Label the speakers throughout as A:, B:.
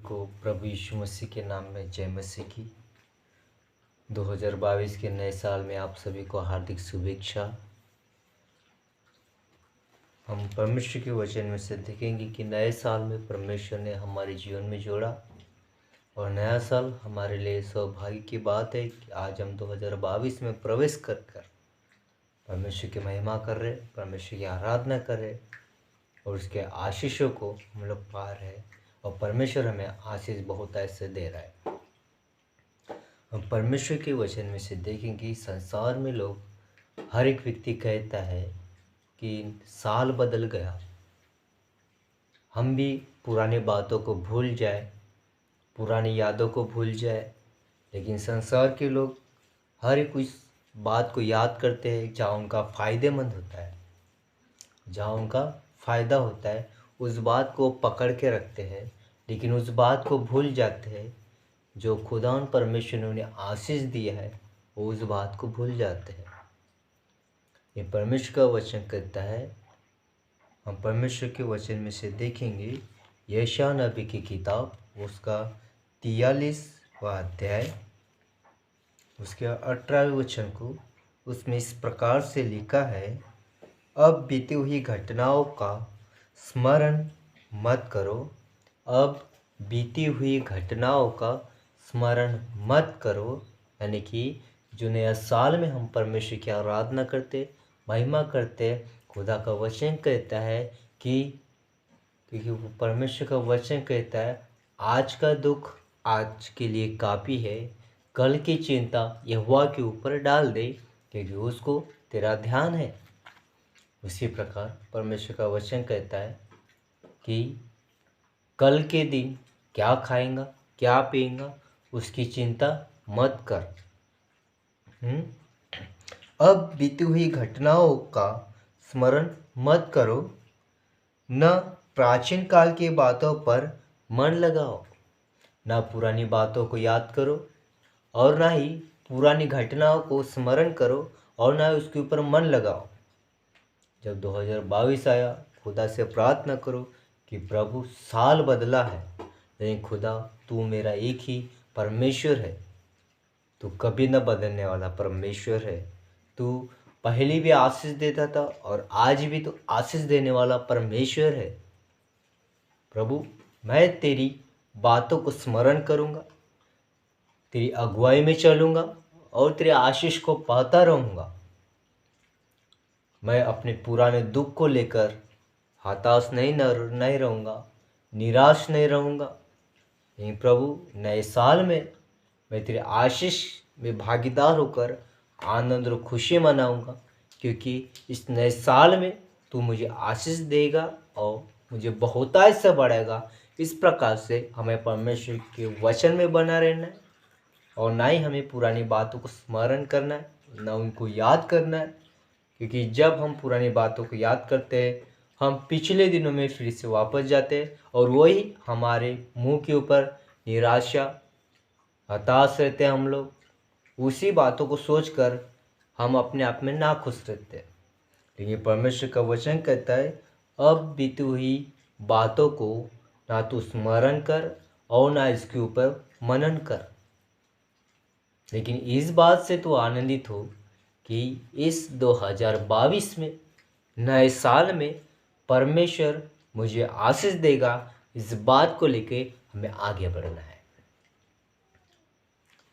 A: को प्रभु यीशु मसीह के नाम में जय मसीह की। 2022 के नए साल में आप सभी को हार्दिक शुभेच्छा। हम परमेश्वर के वचन में से देखेंगे कि नए साल में परमेश्वर ने हमारे जीवन में जोड़ा और नया साल हमारे लिए सौभाग्य की बात है कि आज हम 2022 में प्रवेश कर परमेश्वर की महिमा कर रहे, परमेश्वर की आराधना कर रहे और उसके आशीषों को हम लोग पा रहे हैं और परमेश्वर हमें आशीष बहुत ऐसे दे रहा है। हम परमेश्वर के वचन में से देखेंगे संसार में लोग हर एक व्यक्ति कहता है कि साल बदल गया, हम भी पुरानी बातों को भूल जाए, पुरानी यादों को भूल जाए। लेकिन संसार के लोग हर एक उस बात को याद करते हैं जहाँ उनका फ़ायदेमंद होता है, जहाँ उनका फ़ायदा होता है उस बात को पकड़ के रखते हैं, लेकिन उस बात को भूल जाते हैं जो खुदावन परमेश्वर ने उन्हें आशीष दिया है, वो उस बात को भूल जाते हैं। ये परमेश्वर का वचन कहता है। हम परमेश्वर के वचन में से देखेंगे यशायाह नबी की किताब उसका 43वां अध्याय उसके 18वें वचन को, उसमें इस प्रकार से लिखा है, अब बीती हुई घटनाओं का स्मरण मत करो, अब बीती हुई घटनाओं का स्मरण मत करो। यानी कि जो नया साल में हम परमेश्वर की आराधना करते, महिमा करते, खुदा का वचन कहता है कि क्योंकि वो परमेश्वर का वचन कहता है आज का दुख आज के लिए काफ़ी है, कल की चिंता यहोवा के ऊपर डाल दे क्योंकि उसको तेरा ध्यान है। उसी प्रकार परमेश्वर का वचन कहता है कि कल के दिन क्या खाएंगा क्या पिएंगा उसकी चिंता मत कर। अब बीती हुई घटनाओं का स्मरण मत करो, न प्राचीन काल की बातों पर मन लगाओ, न पुरानी बातों को याद करो और ना ही पुरानी घटनाओं को स्मरण करो और ना उसके ऊपर मन लगाओ। जब 2022 आया, खुदा से प्रार्थना करो कि प्रभु साल बदला है, लेकिन खुदा तू मेरा एक ही परमेश्वर है, तू कभी न बदलने वाला परमेश्वर है। तू पहले भी आशीष देता था और आज भी तो आशीष देने वाला परमेश्वर है। प्रभु मैं तेरी बातों को स्मरण करूँगा, तेरी अगुवाई में चलूँगा और तेरे आशीष को पाता रहूँगा। मैं अपने पुराने दुख को लेकर हताश नहीं रहूँगा, निराश नहीं रहूँगा। लेकिन प्रभु नए साल में मैं तेरे आशीष में भागीदार होकर आनंद और खुशी मनाऊँगा, क्योंकि इस नए साल में तू मुझे आशीष देगा और मुझे बहुतायत से बढ़ाएगा। इस प्रकार से हमें परमेश्वर के वचन में बना रहना है और ना ही हमें पुरानी बातों को स्मरण करना है, ना उनको याद करना है, क्योंकि जब हम पुरानी बातों को याद करते हैं हम पिछले दिनों में फिर से वापस जाते हैं और वही हमारे मुंह के ऊपर निराशा, हताश रहते हैं। हम लोग उसी बातों को सोचकर हम अपने आप में ना खुश रहते हैं। लेकिन परमेश्वर का वचन कहता है अब बीती हुई बातों को ना तो स्मरण कर और ना इसके ऊपर मनन कर, लेकिन इस बात से तू आनंदित हो कि इस 2022 में नए साल में परमेश्वर मुझे आशीष देगा। इस बात को लेके हमें आगे बढ़ना है।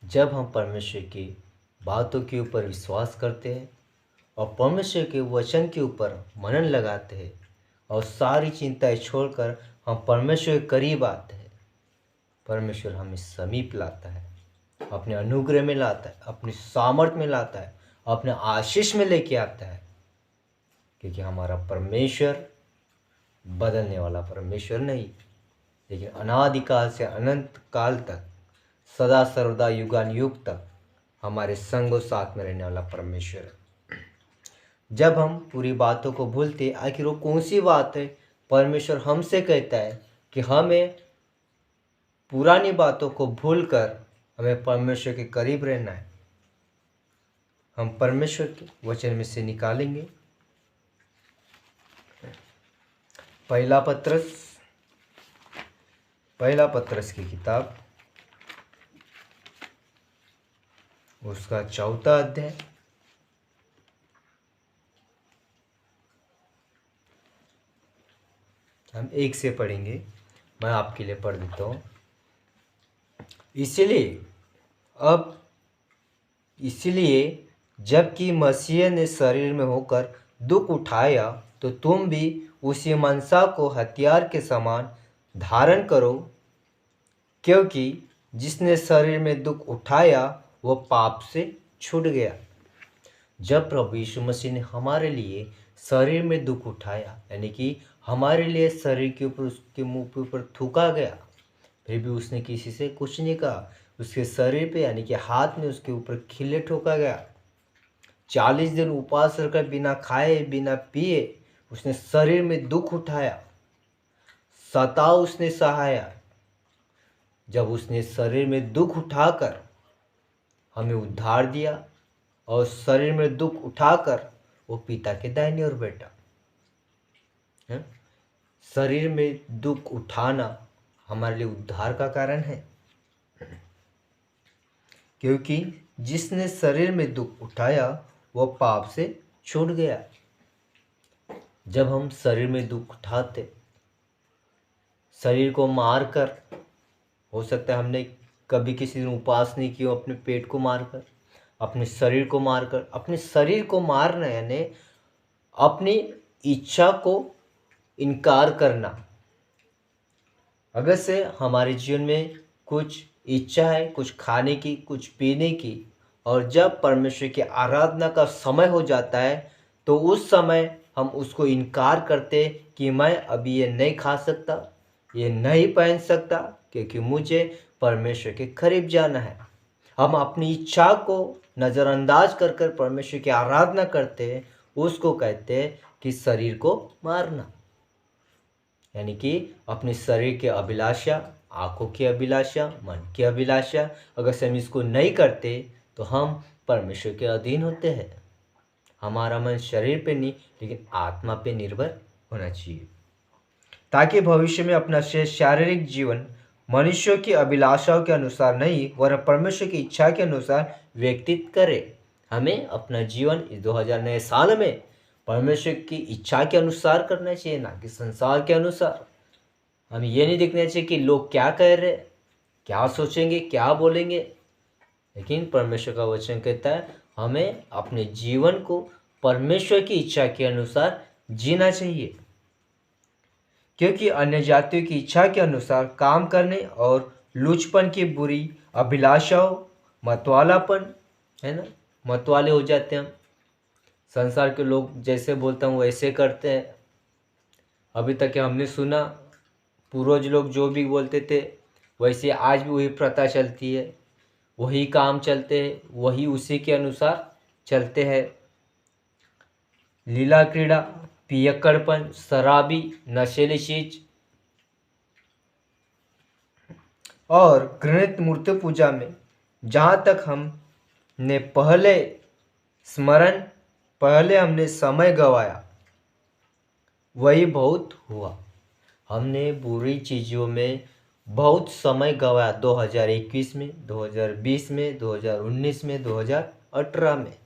A: जब हम परमेश्वर की बातों के ऊपर विश्वास करते हैं और परमेश्वर के वचन के ऊपर मनन लगाते हैं और सारी चिंताएं छोड़कर हम परमेश्वर के करीब आते हैं, परमेश्वर हमें समीप लाता है, अपने अनुग्रह में लाता है, अपनी सामर्थ में लाता है, अपने आशीष में लेके आता है, क्योंकि हमारा परमेश्वर बदलने वाला परमेश्वर नहीं, लेकिन अनादिकाल से अनंत काल तक सदा सर्वदा युगानुयुग तक हमारे संग और साथ में रहने वाला परमेश्वर है। जब हम पूरी बातों को भूलते, आखिर वो कौन सी बात है? परमेश्वर हमसे कहता है कि हमें पुरानी बातों को भूलकर हमें परमेश्वर के करीब रहना है। हम परमेश्वर के वचन में से निकालेंगे पहला पहला पत्रस की किताब उसका 4 अध्याय हम 1 से पढ़ेंगे। मैं आपके लिए पढ़ देता हूँ। इसलिए जबकि मसीह ने शरीर में होकर दुख उठाया, तो तुम भी उसी मनसा को हथियार के समान धारण करो, क्योंकि जिसने शरीर में दुख उठाया वो पाप से छूट गया। जब प्रभु यीशु मसीह ने हमारे लिए शरीर में दुख उठाया, यानी कि हमारे लिए शरीर के ऊपर, उसके मुंह के ऊपर थूका गया, फिर भी उसने किसी से कुछ नहीं कहा। उसके शरीर पे यानी कि हाथ में उसके ऊपर खिल्ले ठोका गया। 40 दिन उपवास रखकर बिना खाए बिना पिए उसने शरीर में दुख उठाया, सताव उसने सहाया। जब उसने शरीर में दुख उठाकर हमें उद्धार दिया और शरीर में दुख उठाकर वो पिता के दाहिने ओर बैठा। शरीर में दुख उठाना हमारे लिए उद्धार का कारण है, क्योंकि जिसने शरीर में दुख उठाया वो पाप से छूट गया। जब हम शरीर में दुख उठाते, शरीर को मारकर, हो सकता है हमने कभी किसी दिन उपवास नहीं किया, अपने पेट को मारकर, अपने शरीर को मारकर, अपने शरीर को मारना यानी अपनी इच्छा को इनकार करना। अगर से हमारे जीवन में कुछ इच्छा है, कुछ खाने की, कुछ पीने की, और जब परमेश्वर की आराधना का समय हो जाता है तो उस समय हम उसको इनकार करते कि मैं अभी ये नहीं खा सकता, ये नहीं पहन सकता, क्योंकि मुझे परमेश्वर के करीब जाना है। हम अपनी इच्छा को नज़रअंदाज कर कर परमेश्वर की आराधना करते हैं, उसको कहते हैं कि शरीर को मारना। यानी कि अपने शरीर के अभिलाषा, आंखों की अभिलाषा, मन की अभिलाषा, अगर से हम इसको नहीं करते तो हम परमेश्वर के अधीन होते हैं। हमारा मन शरीर पे नहीं लेकिन आत्मा पे निर्भर होना चाहिए, ताकि भविष्य में अपना शारीरिक जीवन मनुष्यों की अभिलाषाओं के अनुसार नहीं वरन परमेश्वर की इच्छा के अनुसार व्यतीत करे। हमें अपना जीवन इस 2000 नए साल में परमेश्वर की इच्छा के अनुसार करना चाहिए, ना कि संसार के अनुसार। हमें ये नहीं देखना चाहिए कि लोग क्या कह रहे, क्या सोचेंगे, क्या बोलेंगे, लेकिन परमेश्वर का वचन कहता है हमें अपने जीवन को परमेश्वर की इच्छा के अनुसार जीना चाहिए, क्योंकि अन्य जातियों की इच्छा के अनुसार काम करने और लुचपन की बुरी अभिलाषाओं, मतवालापन, है ना, मतवाले हो जाते हैं हम। संसार के लोग जैसे बोलते हैं वैसे करते हैं। अभी तक हमने सुना, पूर्वज लोग जो भी बोलते थे वैसे आज भी वही प्रथा चलती है, वही काम चलते हैं, वही उसी के अनुसार चलते हैं। लीला क्रीड़ा, पियक्कड़पन, शराबी, नशेली चीज और घृणित मूर्ति पूजा में जहाँ तक हमने पहले हमने समय गवाया वही बहुत हुआ। हमने बुरी चीज़ों में बहुत समय गवाया 2021 में, 2020 में, 2019 में, 2018 में।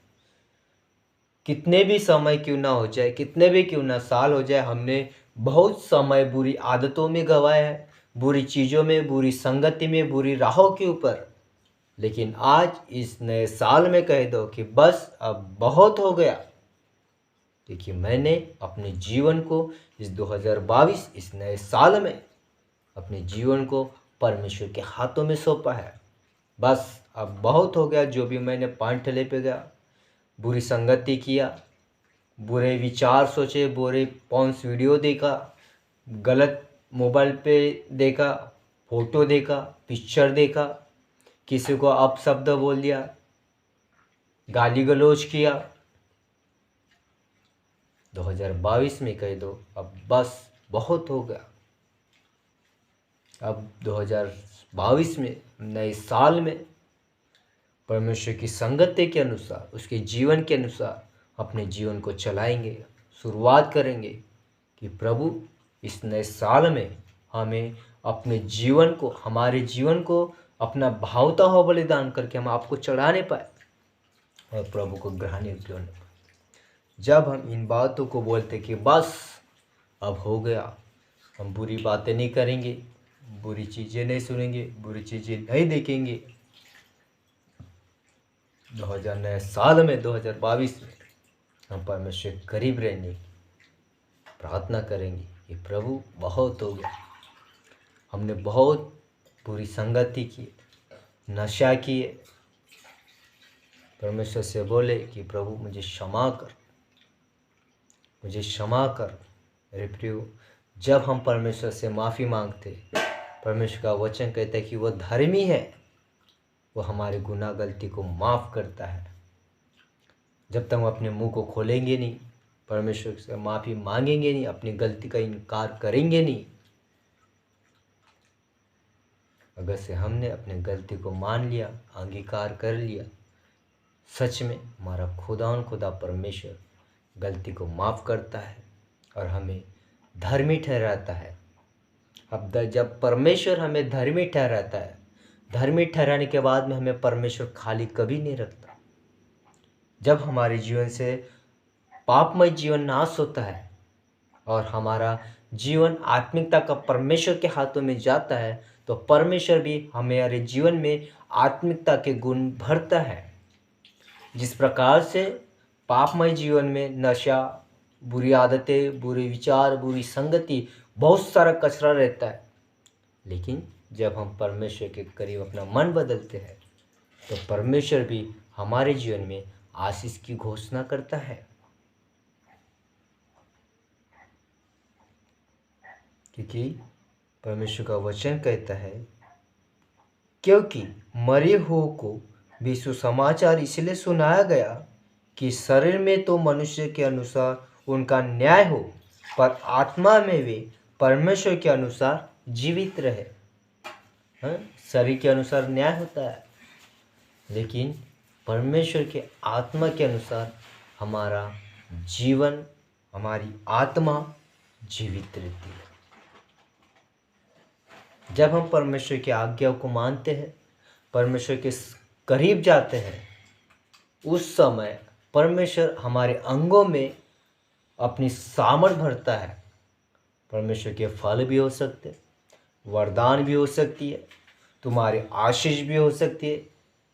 A: कितने भी समय क्यों ना हो जाए, कितने भी क्यों ना साल हो जाए, हमने बहुत समय बुरी आदतों में गवाया है, बुरी चीज़ों में, बुरी संगति में, बुरी राहों के ऊपर। लेकिन आज इस नए साल में कह दो कि बस अब बहुत हो गया, क्योंकि मैंने अपने जीवन को इस 2022 इस नए साल में अपने जीवन को परमेश्वर के हाथों में सौंपा है। बस अब बहुत हो गया। जो भी मैंने पान ठेले पे गया, बुरी संगति किया, बुरे विचार सोचे, बुरे पॉन्स वीडियो देखा, गलत मोबाइल पे देखा, फोटो देखा, पिक्चर देखा, किसी को अपशब्द बोल दिया, गाली गलौज किया, 2022 में कह दो अब बस बहुत हो गया। अब 2022 में, नए साल में परमेश्वर की संगति के अनुसार, उसके जीवन के अनुसार अपने जीवन को चलाएंगे। शुरुआत करेंगे कि प्रभु इस नए साल में हमें अपने जीवन को, हमारे जीवन को अपना भावता हुआ बलिदान करके हम आपको चढ़ाने पाए और प्रभु को ग्रहण योग्य होने पाए। जब हम इन बातों को बोलते कि बस अब हो गया, हम बुरी बातें नहीं करेंगे, बुरी चीज़ें नहीं सुनेंगे, बुरी चीज़ें नहीं देखेंगे, 2000 नए साल में 2022 में हम परमेश्वर के करीब रहने की प्रार्थना करेंगे। ये प्रभु बहुत हो गया, हमने बहुत बुरी संगति की, नशा किए। परमेश्वर से बोले कि प्रभु मुझे क्षमा कर, मुझे क्षमा कर। मेरे प्रियो, जब हम परमेश्वर से माफ़ी मांगते, परमेश्वर का वचन कहता है कि वह धर्मी है, वो हमारे गुनाह गलती को माफ़ करता है। जब तक हम अपने मुंह को खोलेंगे नहीं, परमेश्वर से माफ़ी मांगेंगे नहीं, अपनी गलती का इनकार करेंगे नहीं, अगर से हमने अपनी गलती को मान लिया, अंगीकार कर लिया, सच में हमारा खुदा परमेश्वर गलती को माफ़ करता है और हमें धर्मी ठहराता है। अब जब परमेश्वर हमें धर्मी ठहराता है, धर्मी ठहराने के बाद में हमें परमेश्वर खाली कभी नहीं रखता। जब हमारे जीवन से पापमय जीवन नाश होता है और हमारा जीवन आत्मिकता का परमेश्वर के हाथों में जाता है, तो परमेश्वर भी हमारे जीवन में आत्मिकता के गुण भरता है। जिस प्रकार से पापमय जीवन में नशा, बुरी आदतें, बुरे विचार, बुरी संगति, बहुत सारा कचरा रहता है, लेकिन जब हम परमेश्वर के करीब अपना मन बदलते हैं तो परमेश्वर भी हमारे जीवन में आशीष की घोषणा करता है। क्योंकि परमेश्वर का वचन कहता है, क्योंकि मरे हुओं को भी सुसमाचार इसलिए सुनाया गया कि शरीर में तो मनुष्य के अनुसार उनका न्याय हो, पर आत्मा में वे परमेश्वर के अनुसार जीवित रहे। शरीर के अनुसार न्याय होता है, लेकिन परमेश्वर के आत्मा के अनुसार हमारा जीवन, हमारी आत्मा जीवित रहती है। जब हम परमेश्वर की आज्ञा को मानते हैं, परमेश्वर के करीब जाते हैं, उस समय परमेश्वर हमारे अंगों में अपनी सामर्थ भरता है। परमेश्वर के फल भी हो सकते हैं, वरदान भी हो सकती है, तुम्हारी आशीष भी हो सकती है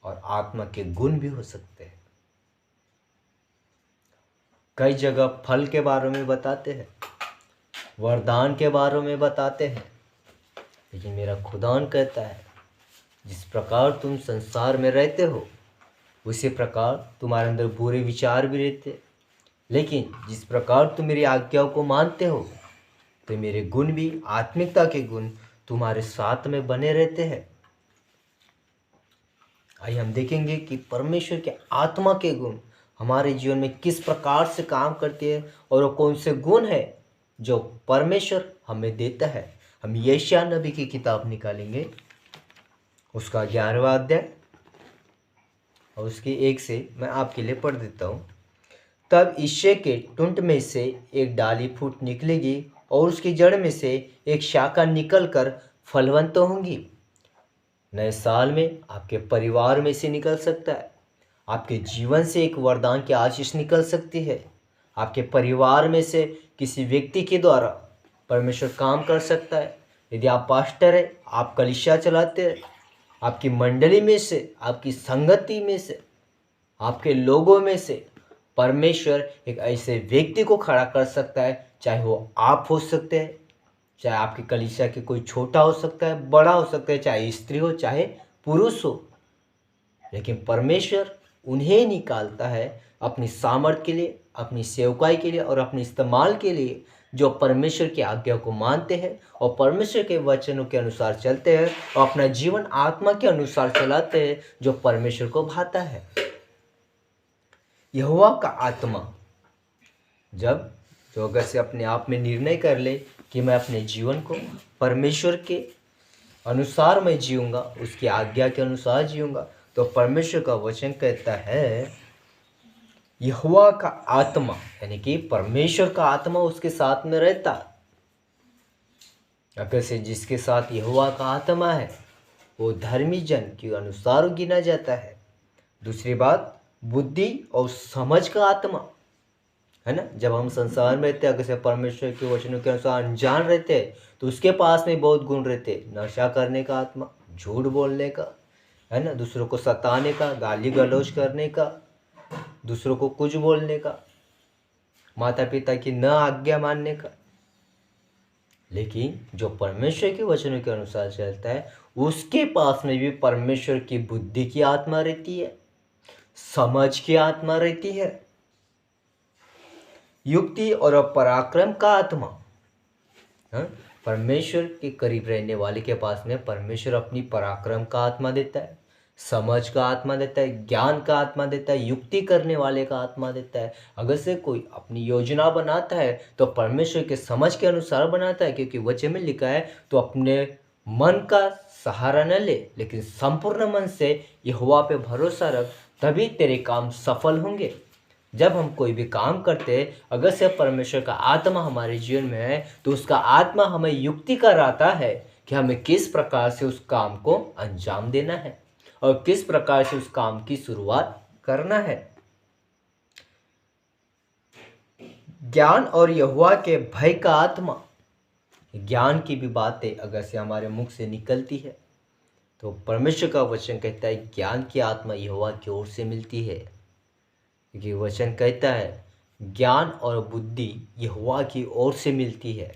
A: और आत्मा के गुण भी हो सकते हैं। कई जगह फल के बारे में बताते हैं, वरदान के बारे में बताते हैं, लेकिन मेरा खुदान कहता है, जिस प्रकार तुम संसार में रहते हो उसी प्रकार तुम्हारे अंदर बुरे विचार भी रहते, लेकिन जिस प्रकार तुम मेरी आज्ञाओं को मानते हो तो मेरे गुण भी, आत्मिकता के गुण तुम्हारे साथ में बने रहते हैं। आइए हम देखेंगे कि परमेश्वर के आत्मा के गुण हमारे जीवन में किस प्रकार से काम करते हैं और वो कौन से गुण है जो परमेश्वर हमें देता है। हम यशायाह नबी की किताब निकालेंगे, उसका 11वां अध्याय और उसके 1 से मैं आपके लिए पढ़ देता हूँ। तब यिशै के टुंट में से एक डाली फूट निकलेगी और उसकी जड़ में से एक शाखा निकलकर फलवंत होंगी। नए साल में आपके परिवार में से निकल सकता है, आपके जीवन से एक वरदान की आशीष निकल सकती है, आपके परिवार में से किसी व्यक्ति के द्वारा परमेश्वर काम कर सकता है। यदि आप पास्टर हैं, आप कलीसिया चलाते हैं, आपकी मंडली में से, आपकी संगति में से, आपके लोगों में से परमेश्वर एक ऐसे व्यक्ति को खड़ा कर सकता है, चाहे वो आप हो सकते हैं, चाहे आपके कलीसिया के कोई छोटा हो सकता है, बड़ा हो सकता है, चाहे स्त्री हो चाहे पुरुष हो, लेकिन परमेश्वर उन्हें निकालता है अपनी सामर्थ के लिए, अपनी सेवकाई के लिए और अपने इस्तेमाल के लिए, जो परमेश्वर की आज्ञा को मानते हैं और परमेश्वर के वचनों के अनुसार चलते हैं और अपना जीवन आत्मा के अनुसार चलाते हैं, जो परमेश्वर को भाता है। यहोवा का आत्मा जो अगर से अपने आप में निर्णय कर ले कि मैं अपने जीवन को परमेश्वर के अनुसार मैं जीऊँगा, उसकी आज्ञा के अनुसार जीऊँगा, तो परमेश्वर का वचन कहता है यहोवा का आत्मा, यानी कि परमेश्वर का आत्मा उसके साथ में रहता। अगर से जिसके साथ यहोवा का आत्मा है वो धर्मी जन के अनुसार गिना जाता है। दूसरी बात, बुद्धि और समझ का आत्मा है ना। जब हम संसार में रहते हैं, अगर से परमेश्वर के वचनों के अनुसार अनजान रहते हैं तो उसके पास में बहुत गुण रहते हैं। नशा करने का आत्मा, झूठ बोलने का, है ना, दूसरों को सताने का, गाली गलौज करने का, दूसरों को कुछ बोलने का, माता पिता की न आज्ञा मानने का। लेकिन जो परमेश्वर के वचनों के अनुसार चलता है उसके पास में भी परमेश्वर की बुद्धि की आत्मा रहती है, समझ की आत्मा रहती है, युक्ति और पराक्रम का आत्मा। हाँ? परमेश्वर के करीब रहने वाले के पास में परमेश्वर अपनी पराक्रम का आत्मा देता है, समझ का आत्मा देता है, ज्ञान का आत्मा देता है, युक्ति करने वाले का आत्मा देता है। अगर से कोई अपनी योजना बनाता है तो परमेश्वर के समझ के अनुसार बनाता है, क्योंकि वचन में लिखा है तो अपने मन का सहारा न ले लेकिन संपूर्ण मन से यहोवा पे भरोसा रख, तभी तेरे काम सफल होंगे। जब हम कोई भी काम करते हैं, अगर से परमेश्वर का आत्मा हमारे जीवन में है तो उसका आत्मा हमें युक्ति कराता है कि हमें किस प्रकार से उस काम को अंजाम देना है और किस प्रकार से उस काम की शुरुआत करना है। ज्ञान और यहोवा के भय का आत्मा, ज्ञान की भी बातें अगर से हमारे मुख से निकलती है तो परमेश्वर का वचन कहता है ज्ञान की आत्मा यहोवा की ओर से मिलती है, क्योंकि वचन कहता है ज्ञान और बुद्धि यहोवा की ओर से मिलती है।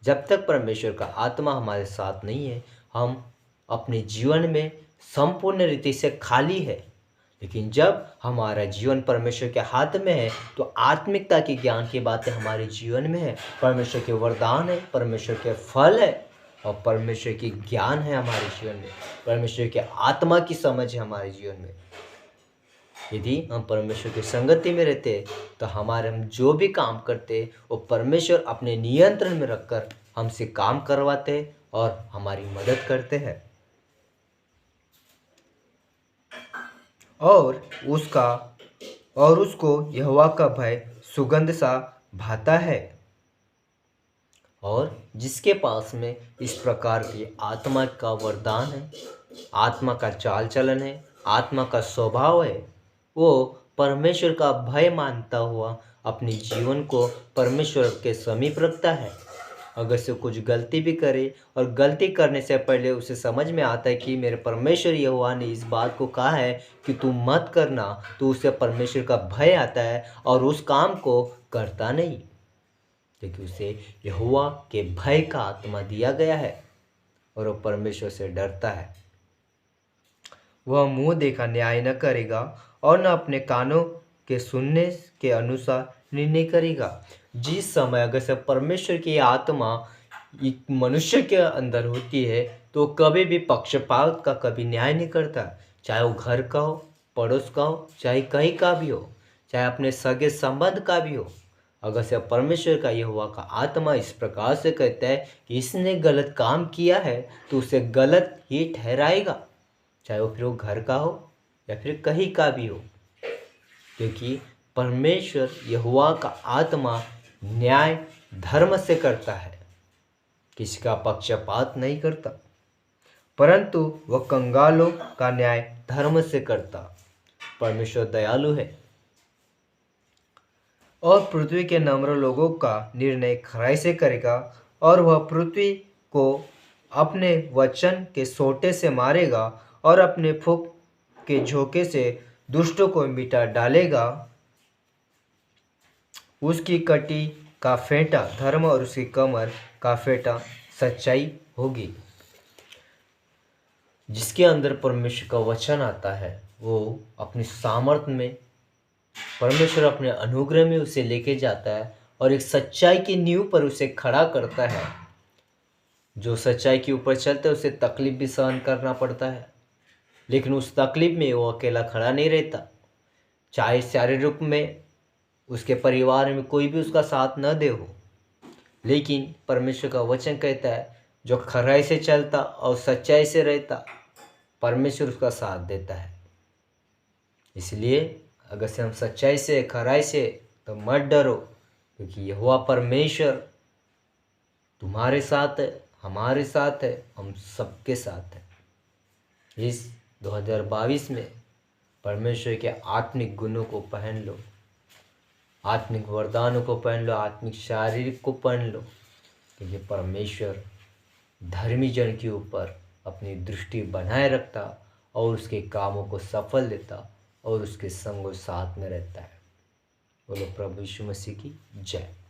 A: जब तक परमेश्वर का आत्मा हमारे साथ नहीं है हम अपने जीवन में संपूर्ण रीति से खाली है। लेकिन जब हमारा जीवन परमेश्वर के हाथ में है तो आत्मिकता की ज्ञान की बातें हमारे जीवन में है, परमेश्वर के वरदान है, परमेश्वर के फल है और परमेश्वर की ज्ञान है हमारे जीवन में, परमेश्वर के आत्मा की समझ है हमारे जीवन में। यदि हम परमेश्वर की संगति में रहते तो हम जो भी काम करते वो परमेश्वर अपने नियंत्रण में रखकर हमसे काम करवाते और हमारी मदद करते हैं। और उसको यहोवा का भय सुगंध सा भाता है। और जिसके पास में इस प्रकार की आत्मा का वरदान है, आत्मा का चाल चलन है, आत्मा का स्वभाव है, वो परमेश्वर का भय मानता हुआ अपने जीवन को परमेश्वर के समीप रखता है। अगर से कुछ गलती भी करे और गलती करने से पहले उसे समझ में आता है कि मेरे परमेश्वर यहोवा ने इस बात को कहा है कि तू मत करना, तो उसे परमेश्वर का भय आता है और उस काम को करता नहीं, क्योंकि उसे यहोवा के भय का आत्मा दिया गया है और वह परमेश्वर से डरता है। वह मुंह देखा न्याय न करेगा और न अपने कानों के सुनने के अनुसार निर्णय करेगा। जिस समय अगर से परमेश्वर की आत्मा एक मनुष्य के अंदर होती है तो कभी भी पक्षपात का कभी न्याय नहीं करता, चाहे वो घर का हो, पड़ोस का हो, चाहे कहीं का भी हो, चाहे अपने सगे संबंध का भी हो। अगर से परमेश्वर का यहोवा का आत्मा इस प्रकार से कहता है कि इसने गलत काम किया है तो उसे गलत ही ठहराएगा, चाहे वो फिर वो घर का हो या फिर कहीं का भी हो, क्योंकि परमेश्वर यहोवा का आत्मा न्याय धर्म से करता है, किसी का पक्षपात नहीं करता, परंतु वह कंगालों का न्याय धर्म से करता। परमेश्वर दयालु है और पृथ्वी के नम्र लोगों का निर्णय खराई से करेगा और वह पृथ्वी को अपने वचन के सोटे से मारेगा और अपने फूंक के झोंके से दुष्टों को मिटा डालेगा। उसकी कटी का फेंटा धर्म और उसकी कमर का फेंटा सच्चाई होगी। जिसके अंदर परमेश्वर का वचन आता है वो अपनी सामर्थ्य में परमेश्वर अपने अनुग्रह में उसे लेके जाता है और एक सच्चाई की नींव पर उसे खड़ा करता है। जो सच्चाई के ऊपर चलता है उसे तकलीफ भी सहन करना पड़ता है, लेकिन उस तकलीफ में वो अकेला खड़ा नहीं रहता, चाहे शारीरिक रूप में उसके परिवार में कोई भी उसका साथ न दे हो, लेकिन परमेश्वर का वचन कहता है जो खराई से चलता और सच्चाई से रहता परमेश्वर उसका साथ देता है। इसलिए अगर से हम सच्चाई से खराई से तो मत डरो, क्योंकि यहोवा परमेश्वर तुम्हारे साथ है, हमारे साथ है, हम सबके साथ है। इस 2022 में परमेश्वर के आत्मिक गुणों को पहन लो, आत्मिक वरदानों को पहन लो, आत्मिक शारीरिक को पहन लो, क्योंकि परमेश्वर धर्मी जन के ऊपर अपनी दृष्टि बनाए रखता और उसके कामों को सफल देता और उसके संग और साथ में रहता है। बोलो प्रभु यीशु मसीह की जय।